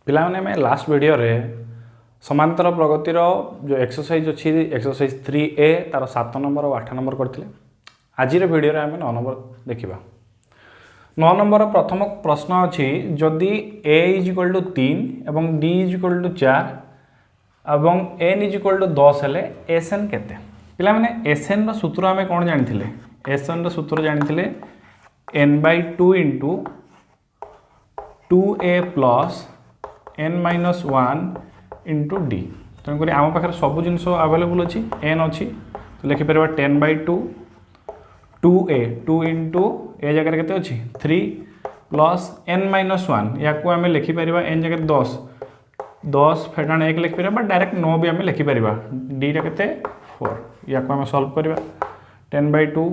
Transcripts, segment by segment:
पिला माने में लास्ट वीडियो रे समांतर प्रगतिर जो एक्सरसाइज अच्छी एक्सरसाइज 3A तार 7 नंबर और 8 नंबर करथिले। आज वीडियो रे आम 9 नंबर देखा। 9 नंबर प्रथम प्रश्न अच्छी जदि a = 3 और d = 4 और n = 10 हेले Sn केते। पिला माने Sn सूत्र आम कौन जानी Sn सूत्र जानी n/2 × 2a + n-1 × d। तेणुक आम पाखे सब जिन आवेलेबल अच्छी n अच्छी तो लिखिपर 10/2 2a 2 × a जगह के अच्छी 3 + n-1 या आम लिखिपर n जगह 10 10 फेडाण 1 लिखिपर डायरेक्ट 9 भी आम लिखिपर d टा के 4 या आम सल्व करवा 10/2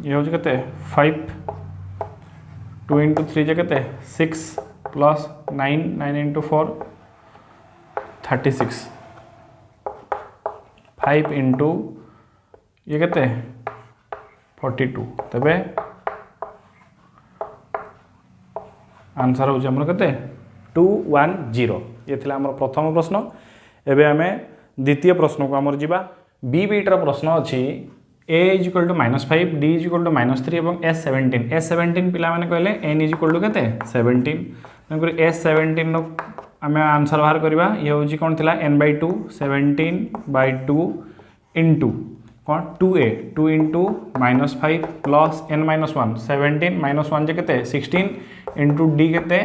ये हूँ के 5 2 × 3 जगह 6 + 9 9 × 4 36 5 × ये केते 42 तबे आंसर होची हमर केते 210। ये थिला हमर प्रथम प्रश्न। एबे हमें द्वितीय प्रश्न को हमर जिबा। बी बीटर प्रश्न अछि a = -5 d = -3 और s17 s17 पिला माने कहले n = केते 17 तंकर s17 नो आमे आंसर बाहर करबा। ये होची कोन थिला n/2 17/2 * कौन 2a 2 × -5 + n-1 17 - 1 जे केते 16 * d केते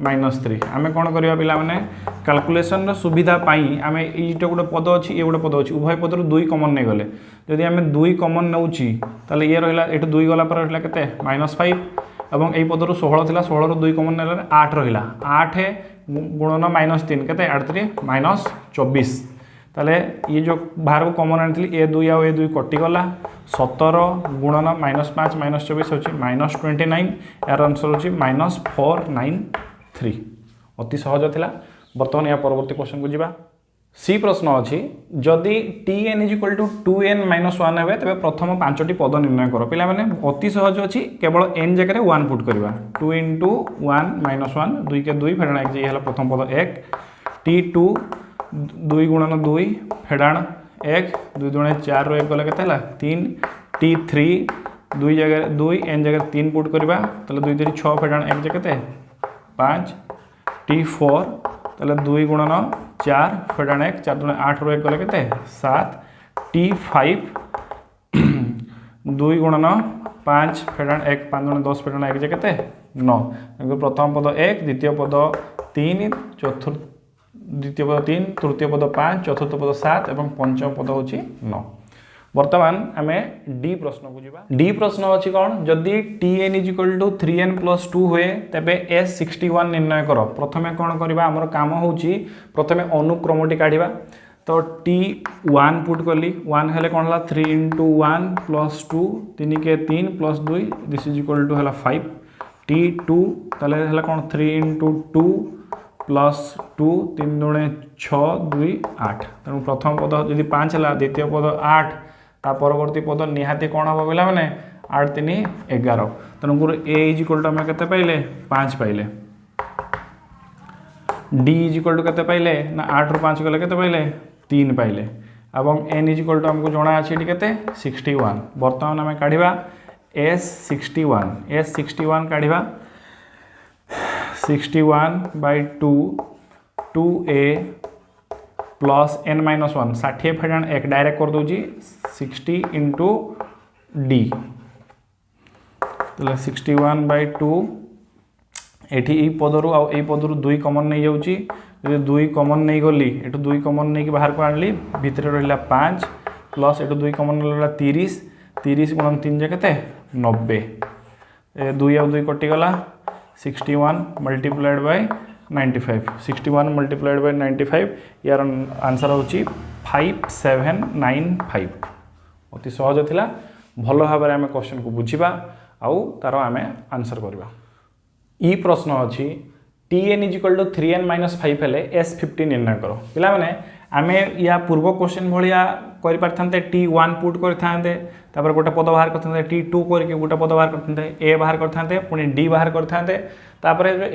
-3। आमे कोन करबा पिला माने कैलकुलेशन रो सुविधा पाई आमे इटा गोटे पद अछि ए गोटे पद अछि उभय पदर 2 कॉमन नै गले यदि आमे 2 कॉमन नउची ताले ये रहिला एटा 2 गला पर रहिला केते -5 एवं एई पदर 16 थिला 16 रो 2 कॉमन नेला 8 रहिला 8 गुणन -3 केते 8 3 -24 ताले ये जो बाहर को कॉमन आनी a2 आ a2 कटि गला 17 गुणन -5 -24 होची -29 यार आंसर होची -493। अति सहज थिला। बर्तमान या परवर्ती क्वेश्चन को जिबा। सी प्रश्न अछि जदि tn = 2n-1 हेबे तबे प्रथम 5टी पद निर्णय करो। पिला माने अति सहज अछि केवल n जगह 1 पुट करबा 2 × 1 - 1 2 के 2 फेडाण 1 जे हला प्रथम पद 1 t2 2 × 2 फेडाण 1 2 × 4 रो 1 गला केते हला 3 t3 2 जगह 2 n जगह 3 पुट करबा तले 2 3 6 फेडाण 1 जे केते 5 t4 तले 2 × 4 फेडाण 1 4 × 8 रो 1 गला केते 7 t5 2 × 5 फेडाण 1 5 × 10 फेडाण 1 जे केते 9। प्रथम पद 1 द्वितीय पद 3 चतुर्थ द्वितीय पद 3 तृतीय पद 5 चतुर्थ पद 7 और पंचम पद होची 9। वर्तमान आमे डी प्रश्न को जिबा। डी प्रश्न अछि कोन जदि tn = 3n + 2 होए तबे s61 निर्णय करो। प्रथमे कोन करबा हमर काम होची प्रथमे अनुक्रमटी काढिबा तो t1 पुट करली 1 हेले कोन हला 3 × 1 + 2 3 के 3 + 2 दिस इज इक्वल टू हला 5 t2 तले हला कोन 3 × 2 + 2 3 × 6 2 8 तेणु प्रथम पद यदि 5 है द्वितीय पद 8 ता परवर्ती पद निहाती कौन हम बोला मैंने 8 3 11 तेणुक a = आम के पाइले 5 पाइले d = के पाइले ना 8 ରୁ 5 गले के पाइले 3 पाइले और n = आमको जना अच्छे के 61। बर्तमान आम काढ़ा s61 काढ़ा 61/2 2a + n-1 60 फेडाण 1 डायरेक्ट कर दूची 60 × d तो 61/2 एठी ई पदरु आ ए पदरु 2 कॉमन नहीं जाउची यदि 2 कॉमन नहीं गली एठु 2 कॉमन नहीं बाहर को आनली भितर रहिला 5 प्लस एठु 2 कॉमन रहला 30 30 × 3 जे केते 90 2 आ 2 कटि गला 61 × 95 61 × 95 यार आंसर होची 5795। अति सहज थिला। भल भाव में आम क्वेश्चन को बुझा आउ तार आम आंसर करवा। ई प्रश्न अच्छी tn = 3n - 5 हेले s50 निर्णय करो। पिला माने आमे या पूर्व क्वेश्चन भलिया करते T1 पुट करते गोटे पद बाहर करते T2 करके गोटे पद बाहर करते ए बाहर करते पुणी डी बाहर करते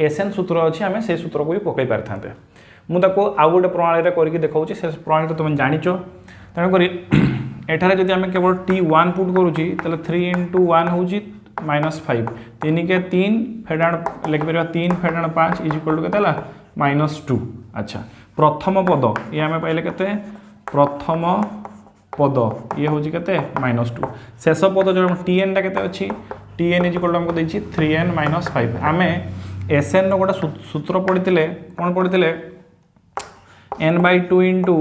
एसएन सूत्र अच्छी आम से सूत्र को भी पकई पारि मुझे आउ गोटे प्रणाली करके देखा से प्रणाली तो तुम जाच तेणुक एठारे जदि आम केवल T1 पुट करुँची 3 × 1 हूँ -5 3 के 3 फेडाण लिखिपर 3 फेडाण 5 इज इक्वल टू के -2। अच्छा प्रथम पद ये आम पाइले के प्रथम पद ये हूँ के -2 शेष पद जो Tn टा के Tn इज इक्वल टू हमको देछि 3n - 5 आम Sn रो गोटे सूत्र पढ़ी कौन पढ़ी n/2 इंटू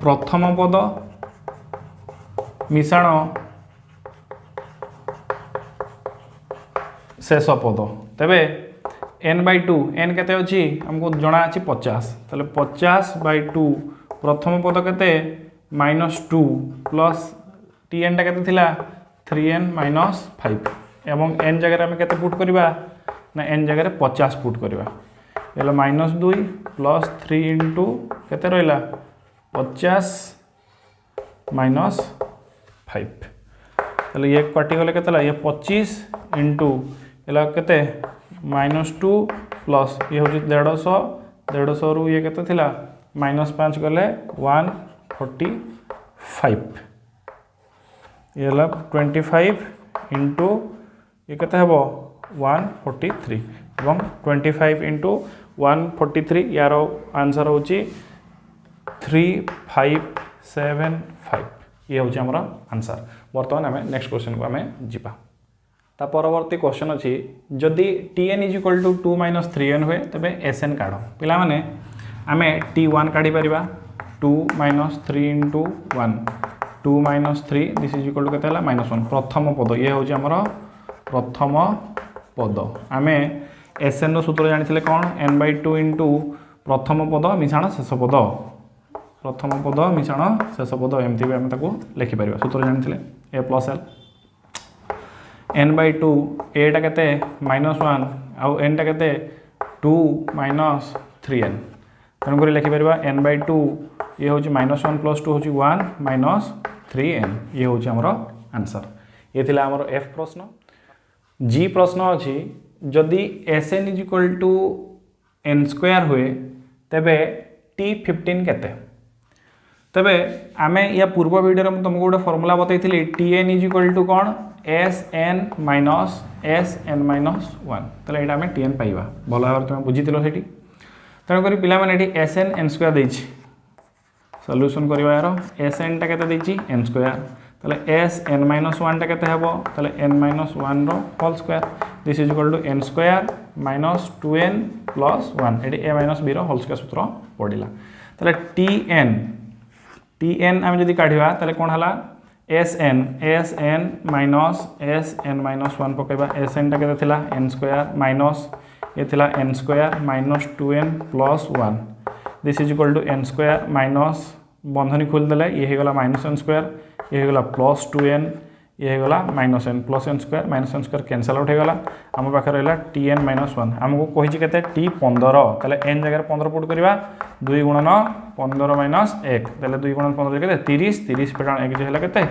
प्रथम पद मिश्रण शेष पद तेबे n/2 n केते अछि हमको जणा अछि 50 तले 50/2 प्रथम पद केते -2 प्लस Tn टा केते थिला 3n - 5 एवं n जगह हम केते पुट करबा ना n जगह 50 पुट करबा एला -2 प्लस 3 इंटू केते रहला 50 - 5 तले ये कटि गले केते ये 25 इंटू एला केते -2 प्लस ये हूँ 150 रु ये केते थिला -5 गले 145 ये 25 इंटू ये केते हेबो 143 एवं 25 इंटू 143 यार आंसर हूँ 3575 ये हूँ आमर आंसर। बर्तमान आम नेक्स्ट क्वेश्चन को आम जीवा ता परवर्ती क्वेश्चन अच्छी जदि Tn is equal to 2 - 3n हुए तेबे Sn काढ़ पिला माने आमे T1 काढ़ी परिबा 2 - 3 into 1 2 - 3 this is equal to केते -1 प्रथम पद ये हूँ आमर प्रथम पद आमे Sn रो सूत्र जानिथिले कोन n/2 इंटू प्रथम पद मिश्रण शेष पद प्रथम पद मिश्रण शेष पद एमती भी आम लिखि परिबा सूत्र जानिथिले a + l n/2 एटा केते -1 आउ n टा केते 2 - 3n तेणुक लिखिपर n/2 ये हूँ -1 + 2 हूँ 1 - 3n ये हूँ आमर आंसर। ये थिला आमर f प्रश्न। जी प्रश्न अच्छी जदि Sn is equal to n² हुए तेबे T15 केते तेबे आमे या पूर्व वीडियो में तुमको गोटे फॉर्मूला बताई Tn इज इक्वल टू कौन Sn - Sn - 1 तले एटा आमे Tn पाइबा भल भाव तुम बुझीतिलो सेठी तेणुक पिला माने एठी Sn n² देछि सॉल्यूशन करबा यार Sn टा केते देछि n² तले Sn - 1 टा केते हेबो तले n - 1 रो whole square this is equal to n² - 2n + 1 एठी a - b रो होल स्क्वायर सूत्र पड़िला तले Tn आम जदि काढ़ा ताले कौन है Sn Sn - 1 पकेबा Sn टा केते थिला n² माइनस ये थिला n² - 2n + 1 this is equal to n² minus बंधनी खोल देले ये हो गला -n² ये हो गला +2n ये हो गला -n + n² -n² cancel out हो गला आम पाखे रहा Tn - 1 आमको कही केते T15 ताले n जगह 15 पुट करबा 2 × 15 - 1 ताले 2 × 15 केते 30 30 फेडाण 1 जे हला केते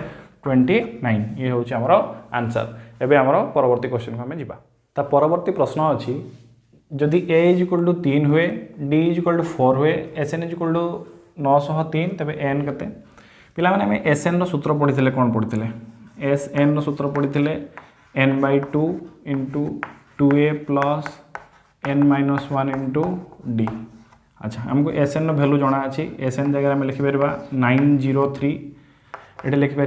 29 ये हूँ आमर आंसर। एबे आमर परवर्ती क्वेश्चन को आम जीवा ता परवर्ती प्रश्न अच्छी जदि a इज इक्वल टू 3 हुए d इज इक्वल टू 4 हुए Sn इज इक्वल टू 903 तेबे n केते पिला माने हम Sn रो सूत्र पढ़ी कौन पढ़ी Sn रो सूत्र पढ़ी n/2 into 2a plus n - 1 into d। अच्छा हमको Sn रो वैल्यू जना अच्छी Sn जगह आम लिखिपर 903 ये लिखिपर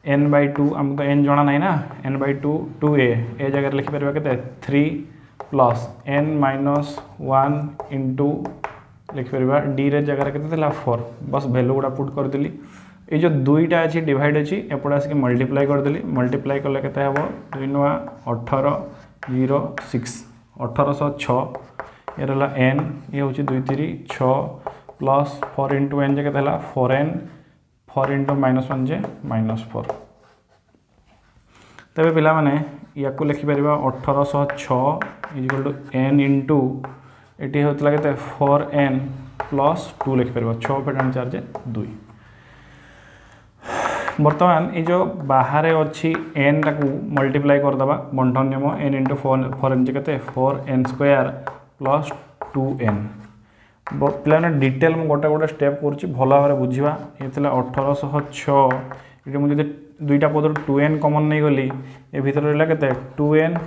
n/2 हमको n जना ना ना n/2 2a जगह लिखिपर के 3 प्लस n - 1 इंटू लिखिपर d रे जगह के 4 बस वैल्यू गुड़ा पुट करदेली ये जो दुईटा अच्छी डिवाइड अच्छी एपटे आसिक मल्टीप्लाई करदेली मल्टीप्लाई कले के 2 × 18 0 6 1806 ये रहा n ये हूँ 2 3 6 प्लस 4 इंटू n जे के 4n 4 इंटू -1 जे -4 तेरे पिला माने या को लिखिपर 1806 is equal to n into ये होता के 4n प्लस 2 लिखिपर 6 फेटाण 4 2 बर्तमान ये जो बाहर अच्छी एन टाक मल्टीप्लाई करदे बंटन नियम एन इंटू 4 एन के 4n स्क्वायर प्लस 2n पे डिटेल मुझे गोटे गोटे स्टेप कर भल भाव बुझा ये 1806 ये मुझे दुईटा पदर 2n कमन नहीं गली ये भीतर रहा के 2n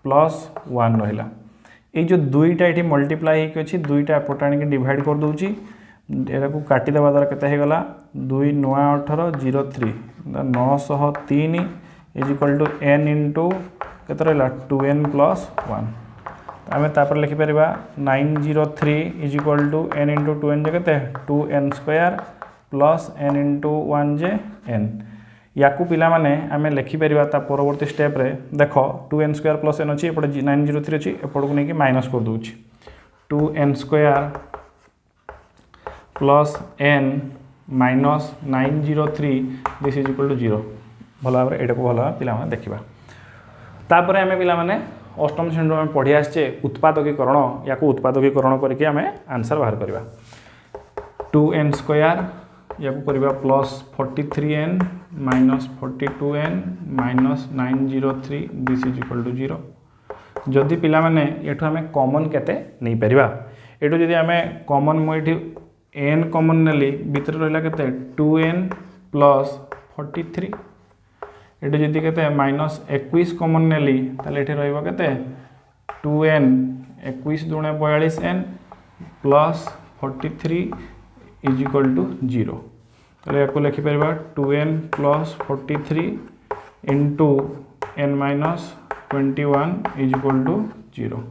प्लस 1 रहा ये जो दुईटा ये मल्टीप्लाई होती दुईटा एपट आनी डिवाइड कर दूची यहाँ को काटिदेवा द्वारा के गला 2 9 18 03 903 is equal to n into के रहा 2n प्लस 1 आम तापर लिखिपर 903 is equal to n into 2n जे के 2n square plus n into 1 जे n या पिला माने आम लिखिपर परवर्ती स्टेप रे देख 2n स्क्वायर प्लस n अच्छी एपटे 903 अच्छी एपट को लेकिन माइनस कर दूची 2n square plus n minus 903 this is equal to 0 भल भाव यहाँ को भल भाव पिला देखा तापर आम पिला माने अष्टम श्रेणी में पढ़ी आसचे उत्पादकीकरण या उत्पादकीकरण करके आम आंसर बाहर करवा 2n स्क्वायर या करवा plus 43n minus 42n minus 903 this is equal to 0 जदि पिला माने एठू आम कॉमन केते नहीं परिबा एठू जदि आम कॉमन मुझे n कॉमन नेली भीतर रहा के 2n प्लस 43 ये जी के माइनस 21 कॉमन नेली ताले ये रहा के 2n 21 दूणे 42n plus 43 is equal to 0 ताले या लिखिपर 2n plus 43 into n minus 21 is equal to 0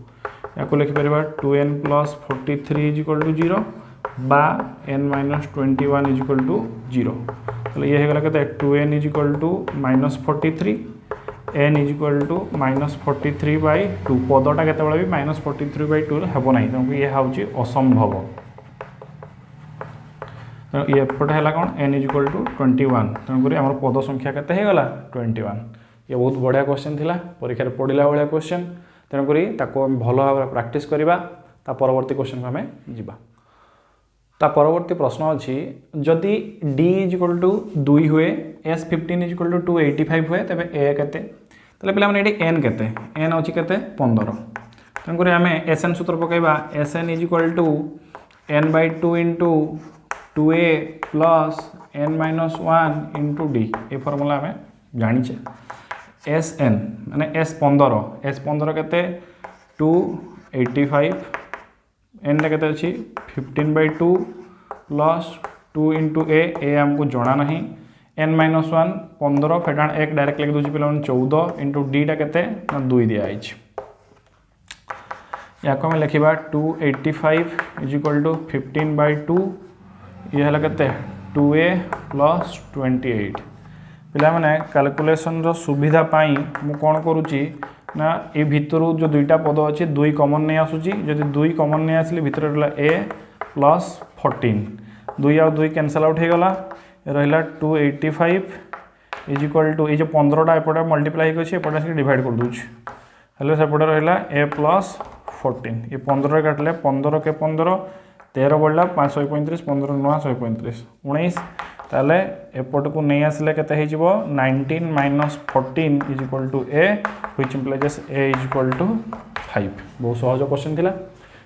या लिखिपर 2n plus 43 is equal to 0 बा n minus 21 is equal to 0 तो ये होगा कहते 2n is equal to minus 43 n is equal to minus 43 by 2 पदटा के भी माइनस 43 बाई 2 हेब ना तेणुक ये हूँ असंभव ये एपटे है कौन n इज इक्वल टू 21 तेणुक आम पद संख्या के 21 ये बहुत बढ़िया क्वेश्चन थिला परीक्षा पढ़ला भाया क्वेश्चन तेणुक भल भाव प्रैक्टिस करवा परवर्ती क्वेश्चन को आम जा ता परवर्ती प्रश्न अच्छी जदि d इज इक्वल टू 2 हुए S15 इज इक्वल टू 285 हुए तेरे a केते तले पिला माने n केते n अच्छी केते 15 तेणुक आम Sn सूत्र पकईबा Sn is equal to n by 2 into 2a plus n minus 1 into d ये फर्मूला आम जानीचे Sn माने S15 केते 285 n के अच्छी 15 बाई 2 प्लस 2 इंटू ए आमको जना ना n माइनस 1 15 फेटाण 1 डायरेक्ट लिख दूसरी पे 14 इंटू डीटा के 2 दिखाई या आम लिखा 285 इज इक्वल टू 15 बाई 2 ये है के 2a प्लस 28 पिला माने कैलकुलेशन सुविधा मु कौन करुच्ची ना ये भितर जो दुईटा पद अच्छे 2 कॉमन नहीं आसूची जदि 2 कॉमन नहीं आसले भितर रहा a प्लस 14 2 आउ 2 कैंसल आउट होगा रहा 285 इज इक्वल टू ये 15टा एपटे मल्टीप्लाई होगी एपटे डिवाइड कर दूँ हेल्ले सेपटे रहा a प्लस 14 ये 15 काटिले 15 के 15 13 बढ़ला 535 15 नुआ 135 19 ताले एपट को नहीं आसले केते हे जिवो 19 minus 14 is equal to a which implies a is equal to 5 बहुत सहज क्वेश्चन थिला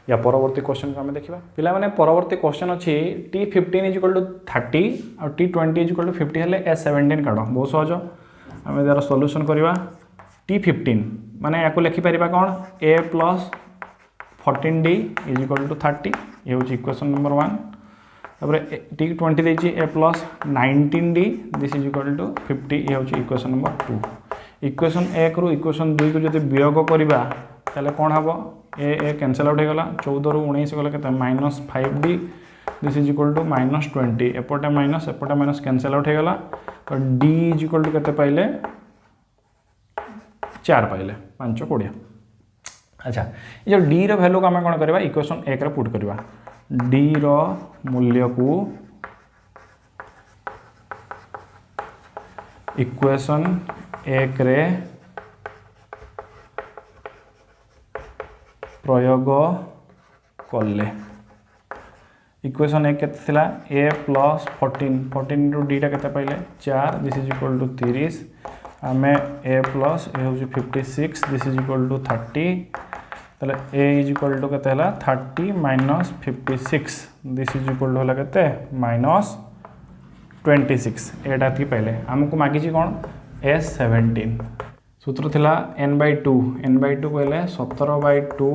या परवर्ती क्वेश्चन को आम देखा पिला माने परवर्ती क्वेश्चन अच्छी T15 इज इक्वल टू 30 और T20 इज इक्वल टू 50 हेले S17 काढ़ बहुत सहज आम यार सॉल्यूशन करवा T15 माने या लिखिपर कौन a plus 14d is equal to 30 ये हूँ इक्वेशन नंबर 1 तापर T20 देती a plus 19d this is equal to 50 ये हूँ इक्वेशन नंबर 2 इक्वेशन 1 रु इक्वेशन 2 को जब वियोग करवा ताले कौन हम ए कैंसल आउट होगा 14 रु 19 गला के minus 5d this is equal to minus 20 एपटे माइनस कैंसल आउट होगा तो d इज इक्वल टू के पाइले 4 पाइले 5 20 अच्छा ये जो d रो वैल्यू को आम कौन करवा इक्वेशन 1 रे पुट करवा d रो मूल्य को इक्वेशन 1 रे प्रयोग कले इक्वेशन एक केते थिला a प्लस 14 14 इंटू डी टा केते पाइले 4 दिस इज इक्वल टू 30 आमे a प्लस ए होची 56 दिस इज इक्वल टू 30 तले a इज इक्वल टू केते हला 30 minus 56 this is equal to हला केते माइनस 26 एटा थी पहले हमको मागी छी कोन s17 सूत्र थिला n/2 n/2 कहले 17/2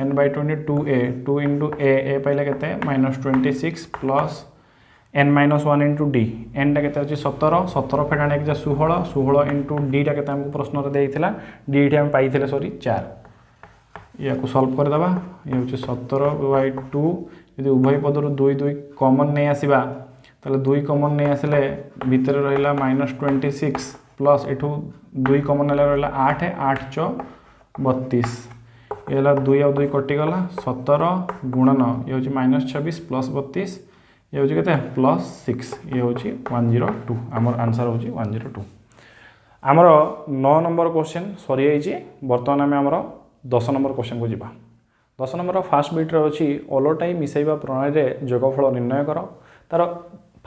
n/22a 2 इंटू a पहले केते -26 plus n-1 into d n टा केते अछि 17 17 फेडाने के 16 16 इंटू d टा केते हमको प्रश्न रे देइथिला d ठी हम पाइथिले सॉरी 4 या को सॉल्व कर दबा ये होछि 17/2 यदि उभय पदर 2 2 कॉमन नै आसीबा ताले 2 कॉमन नै आसले भीतर रहिला -26 प्लस एठू 2 कॉमन ले रहिला 8 8 * 32 ये 2 और 2 कटि गला 17 गुणन ये होची -26 प्लस 32 ये होची केते प्लस 6 ये होची 102 हमर आंसर होची 102 हमर 9 नंबर क्वेश्चन सरी आइची वर्तमान में हमर 10 नंबर क्वेश्चन को जिबा 10 नंबर फास्ट बीट रे होची ओलोटाई मिसैबा प्रणाली रे जोगफल निर्णय करो तार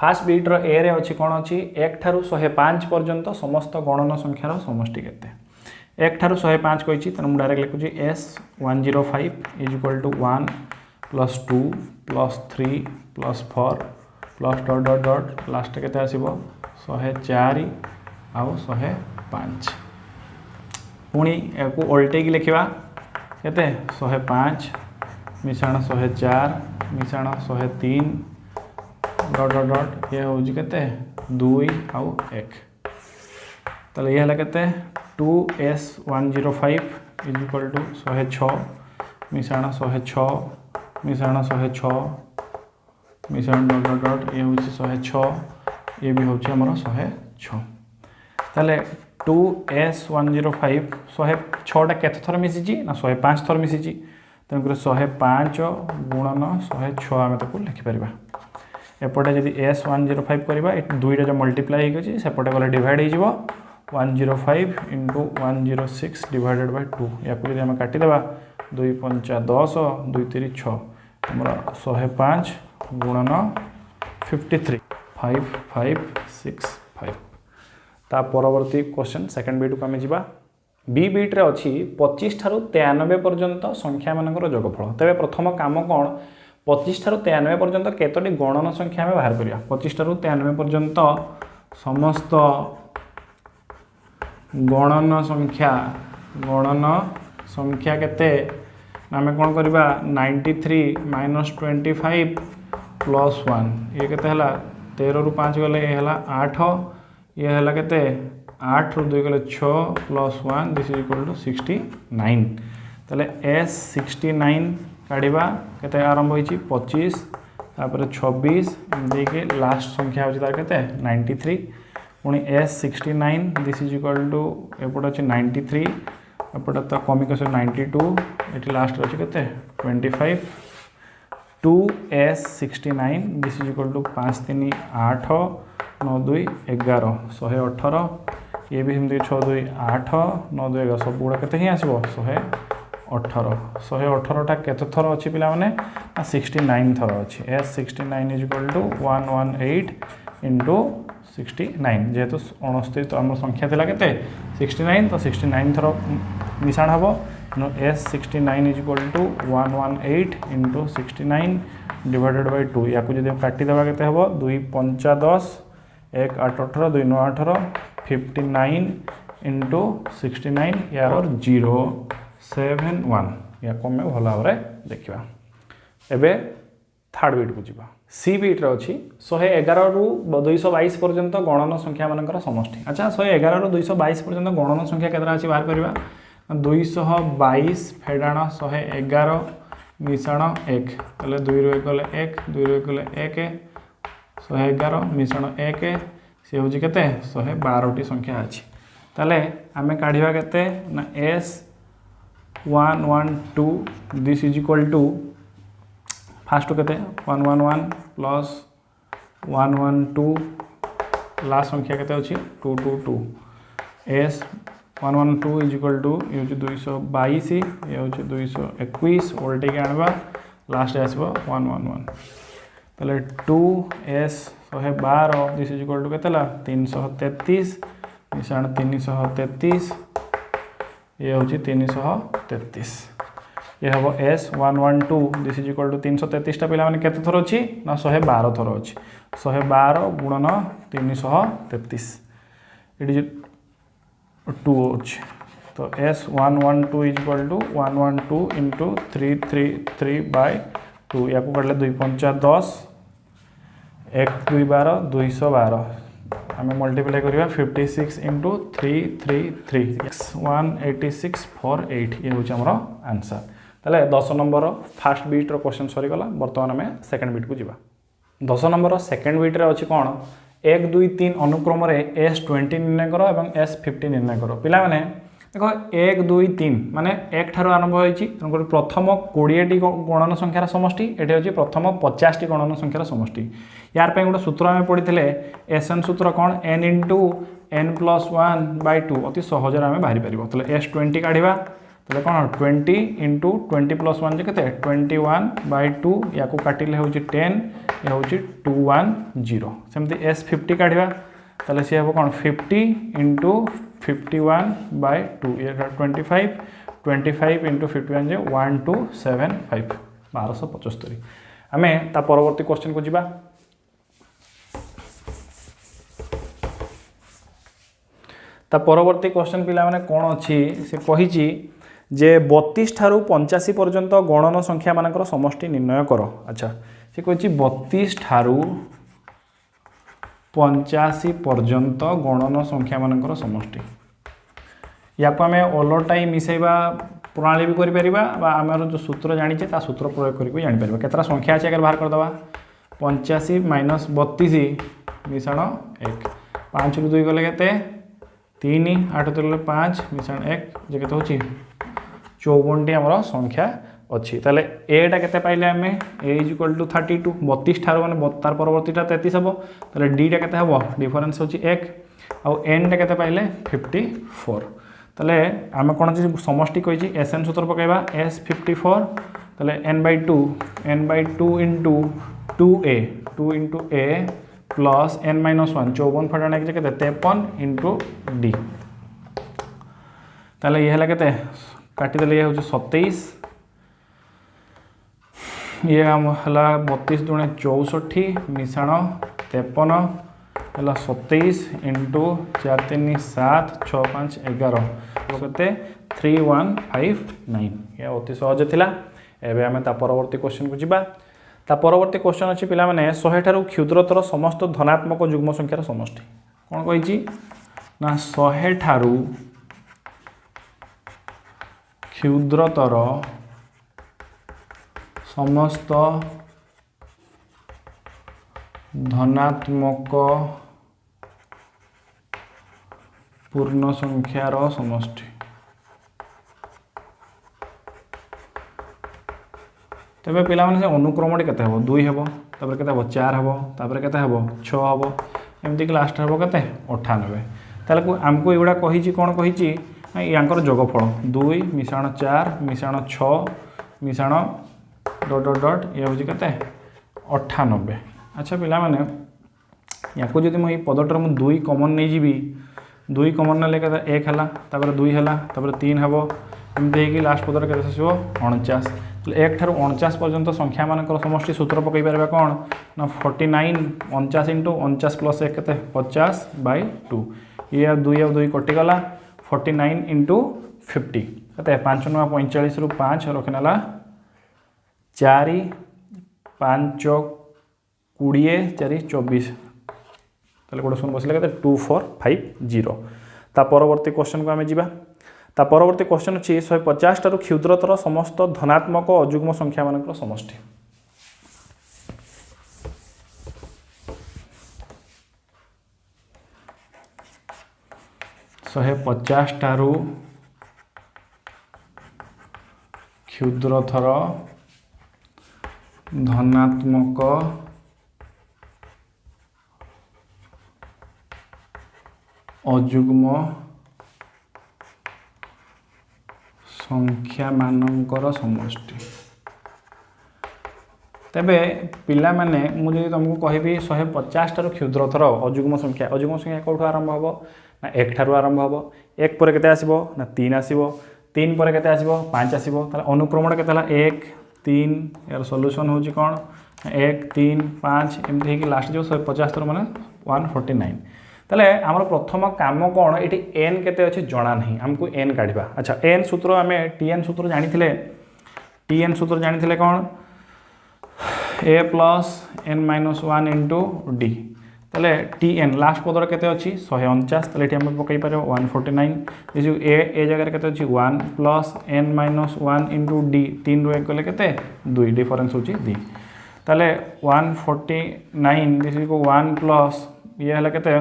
फास्ट बीट रो ए रे अछि कोन अछि 1 ठारू 105 पर्यंत समस्त गणन संख्यार समष्टि केते 1 ठारू 105 कहिछि त हम डायरेक्ट लिखुछि s105 is equal to 1 plus 2 plus 3 plus 4 plus dot dot dot last केते आसीबो 104 आ 105 पुणी एको उल्टे की लिखिबा केते 105 मिश्रण 104 मिश्रण 103 डॉट डॉट डॉट ये हो केते 2 आउ 1 तले ये हला केते 2s105 इज इक्वल टू 106 मिश्रण 106 मिश्रण 106 मिश्रण डॉट डॉट डॉट ये होची 106 ये भी होची हमर 106 तले 2s105 106 टा केते थर मिसिची ना 105 थर मिसिची तनकर 105 गुणन 106 आमे ताको लिखि परिबा एपटे जदि s105 करबा ए दुईटा जो मल्टीप्लाई हो गछि सेपटे गले डिवाइड हो जिवो 105 into 106 डिवाइडेड बाय 2 या को जदि हम काटि देबा 2 5 10 2 3 6 हमरा 105 गुणन 53 5565 ता परवर्ती क्वेश्चन सेकंड बीट को हम जिबा बी बीट रे अछि 25 ठारू 93 पर्यंत संख्या मानकर जोगफल तबे प्रथम काम कोन 25 ठारू 93 पर्यंत केतोटी गणन संख्या में बाहर करिया 25 ठारू 93 पर्यंत समस्त गणन संख्या केते नामे कोन करबा 93 - 25 + 1 ये केते हला 13 रु 5 गले ये हला 8 ये हला केते 8 रु 2 गले 6 + 1 दिस इज इक्वल टू 69 तले s69 काढ़ा केते आरंभ होईची 25 तापर 26 देके लास्ट संख्या होची तार केते 93 पुणी s69 this is equal to एपट अछि 93 एपट त कमी कसे 92 एटी लास्ट अछि केते 25 2s69 this is equal to 5 3 8 9 2 11 118 ये भी हमदे 6 2 8 9 2 11 सब गुडा केते ही आसीबो 118 टा केते थर अछि पिला माने 69 थर अछि s69 is equal to 118 into 69 जेहेतु 69 तो हमर संख्या थिला केते 69 तो 69 थर निशान हबो नो s69 is equal to 118 into 69 divided by 2 या को जदि काटि देबा केते हबो 2 5 10 1 8 18 2 9 18 59 into 69 या और 071 या को में भला भाबरे देखिबा एबे थर्ड बीट को जिबा सी बीट रे अछि 111 रु 222 पर्यंत गणन संख्या मानकर समष्टि अच्छा 111 रु 222 पर्यंत गणन संख्या केतरा अछि बाहर करबा 222 फेडाण 111 मिश्रण 1 तले 2 रु 1 गले 1 2 रु 1 गले 1 111 मिश्रण 1 से होछि केते 112 टी संख्या अछि तले हमें काढिबा केते ना s 112 this is equal to first केते 111 प्लस 112 लास्ट संख्या केते अछि 222 s 112 इज इक्वल टू ये होछि 222 ये होछि 221 उल्टे के आनबा लास्ट आसबो 111 ताले 2s 112 this is equal to केतला 333 मिसाण 333 ये हूँ 333 ये हम S112 this is equal to 333 टा पिला माने केते थर अछि ना 112 थर अछि 112 गुणन 333 इट इज 2 अछि तो S112 is equal to 112 into 333 by 2 या को काटले 2 5 10 1 2 12 212 आम मल्टीप्लाई करवा 56 इंटू 333 186 48 ये हूँ आमर आंसर ताले 10 नंबर फास्ट बीट्र क्वेश्चन सरीगला बर्तमान आम सेकेंड बीट को जीवा 10 नंबर सेकेंड बीट्रे अच्छी कौन 1 2 3 अनुक्रम S20 निर्णय कर और S50 निर्णय कर पिला माने देखो 1 2 3 माने 1 ठार आरंभ होइछि प्रथम 20 टी गणन संख्यार समष्टि एठी होछि प्रथम 50 टी गणन संख्यार समष्टि यार पे गोटे सूत्र आम पढ़ी एसएन सूत्र कौन n into n plus 1 by 2 अति सहज आम बाहरी पार तो S20 काढ़ा तो कौन 20 इंटू 20 प्लस 1 के 21 बाय 2 या काटिले हूँ 10 ये हूँ 210 सेमती S50 काढ़ा तो सी हम कौन 50 इंटू 51 बाय 2 ये 25 इंटू 51 जे 1275 1275 आम ता परवर्ती क्वेश्चन को जीवा ता परवर्ती क्वेश्चन पिला माने कौन अच्छी से कही जे 32 ठारू 85 पर्यंत गणन संख्या मानकर समष्टि निर्णय कर अच्छा से कही 32 ठारू 85 पर्यंत गणन संख्या मानकर समष्टि या को आम ओलटाई मिसेबा प्रणाली भी करिपरिबा बा आमर जो सूत्र जानिचे ता सूत्र प्रयोग करिक जानिपरिबा केतरा संख्या अछि अगर बाहर कर दबा 85 माइनस 32 मिश्रण 1 5 रु 2 गले केते 3 8 3 5 मिश्रण 1 जे केते होची 54 टी हमर संख्या अच्छी ताले एटा केते पाइले आमे ए इज इक्वल टू 32 32 ठार माने तार परवर्तीटा 33 हबो ताले डी टा केते हबो डिफरेंस होची 1 आ एन टा केते पाइले 54 ताले आमे कोन जे समष्टि कहिची एसएन सूत्र पकाइबा S54 ताले n by 2 into 2a 2 into a plus n minus 1 54 फटाने के केते 53 इंटू डी ताले ये हला केते काटी देले ये हो 27 ये हम हला 32 दुणे 64 मिश्रण 53 हला 27 इंटू 4 3 7 6 5 11 केते 3159 ये अति सहज थिला एबे हमें ता परवर्ती क्वेश्चन को जीबा ता परवर्ती क्वेश्चन अछि पिला माने 100 ठारू क्षुद्रतर समस्त धनात्मक युग्म संख्यार समष्टि कोन कहिची ना 100 ठारू क्षुद्रतर समस्त धनात्मक पूर्ण संख्यार समष्टि तेबे पिला माने से अनुक्रमटी केते हबो 2 हबो तापर केते हबो 4 हबो तापर केते हबो 6 हबो एमती कि लास्ट हबो केते 98 ताले हमको एगुडा कहिची कोन कहिची यांकर जोगफल 2 मिश्रण 4 मिश्रण 6 मिश्रण डॉट डॉट डॉट ये हूँ के 98 अच्छा पिला माने या को जदि मुई पदटर मु 2 कॉमन नहीं जीवी 2 कॉमन ना लेके 1 हला तापर 2 हला तापर 3 हबो एमते कि लास्ट पदर केते आसीबो 49 1 ठारू 49 पर्यंत संख्या मानकर समष्टि सूत्र पकई परबा कोन ना 49 49 इंटू 49 प्लस 1 केते 50 बाय 2 ये 2 और 2 कटि गला 49 इंटू 50 केते 5 9 45 रु 5 रखनेला 4 5 20 4 24 ताले गोटे शून्य बसले के 2450 ता परवर्ती क्वेश्चन को आम जीवा ता परवर्ती क्वेश्चन अच्छी 150 ठारू क्षुद्रतर समस्त धनात्मक अयुग्म संख्या मानकर समष्टि शहे 50 ठारू क्षुद्रतर धनात्मक अयुग्म संख्या मानकर समष्टि तेबे पिला माने मुझे तुमको कहबी 150 ठार क्षुद्रथर अजुग्म संख्या कौटू आरंभ हम ना 1 ठार आरंभ हम 1 पर केते आसीबो ना 3 आसीबो 3 पर केते आसीबो 5 आसीबो ताले अनुक्रमण केते हला 1 3 यार सॉल्यूशन होची कोन 1 3 5 एमती हे कि लास्ट जो 150 माने 149 ताले हमर प्रथम काम कोन एठी n केते अछि जणा नहीं हमको n काढिबा अच्छा n सूत्र हमें tn सूत्र जानिथिले कोन a plus n minus 1 into d ताले tn लास्ट पदर केते अछि 149 ताले एठी हम पकई पारे 149 दिस a जगह केते अछि 1 plus n minus 1 into d 3 रो 1 कले केते 2 डिफरेंस होछि 2 ताले 149 दिस को 1 plus ये हला केते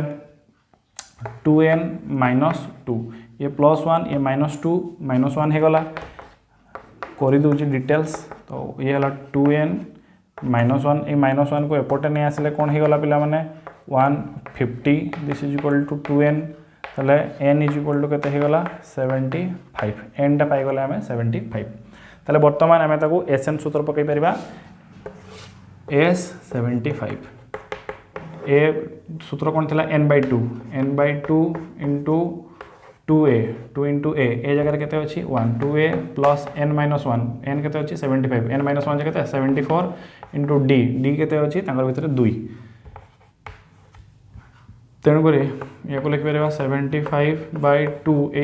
2n minus 2 ये plus 1 ये minus 2 minus 1 हे गला करि दोछि डिटेल्स तो ये हला 2n -1 ए -1 को एपटे नहीं आसिले कौन हो गला पिला माने 150 this is equal to 2n तले n इज इक्वल टू केते हो गला 75 n टा पाई गला हमें 75 तले वर्तमान हमें ताको sn सूत्र पकई परिबा s 75 ए सूत्र कौन थिला n/2 into 2a 2 into a जगह केते अछि 1 2a plus n minus 1 n केते अछि 75 n minus 1 केते 74 into d केते अछि तांगर भितर 2 तेणु करी या को लिखि परबा 75/2 ए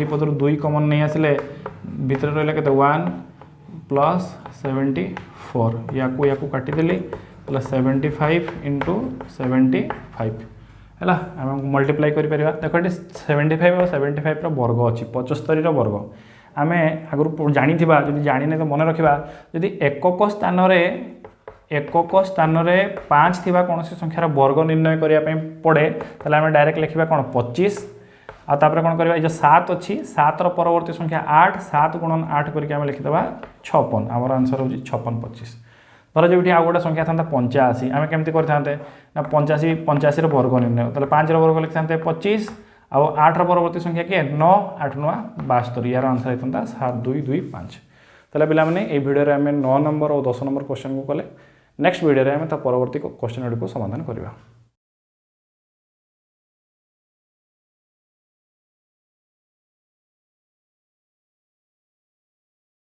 पदर 2 कॉमन नहीं आसिले भितर रहला केते 1 plus 74 या को काटी देली प्लस 75 into 75 है आम मल्टीप्लाई कर देखो ये 75 और 75 वर्ग अच्छी 75 वर्ग आम आगुरी जानी जब जाने तो मन रखा जदि एकक स्थान रे 5 थिबा कौन संख्यार वर्ग निर्णय करने पड़े ताले आम डायरेक्ट लिखा कौन 25 आपर कौन करवा जो 7 अच्छी 7 परवर्ती संख्या 8 7 गुणन 8 करके लिखिद 56 आमर आंसर हूँ 56 25 धर जो आउ गोटे संख्या था 85 आम केमती करते ना 85 वर्ग निर्णय ताले 5 वर्ग लिखि था 25 आउ 8 परवर्ती संख्या किए 9 8 9 72 यार आंसर होता 7225 ताले पिला माने ए वीडियो रे आम 9 नंबर और 10 नंबर क्वेश्चन को कले नेक्स्ट वीडियो रे आम परवर्ती क्वेश्चन को समाधान करवा।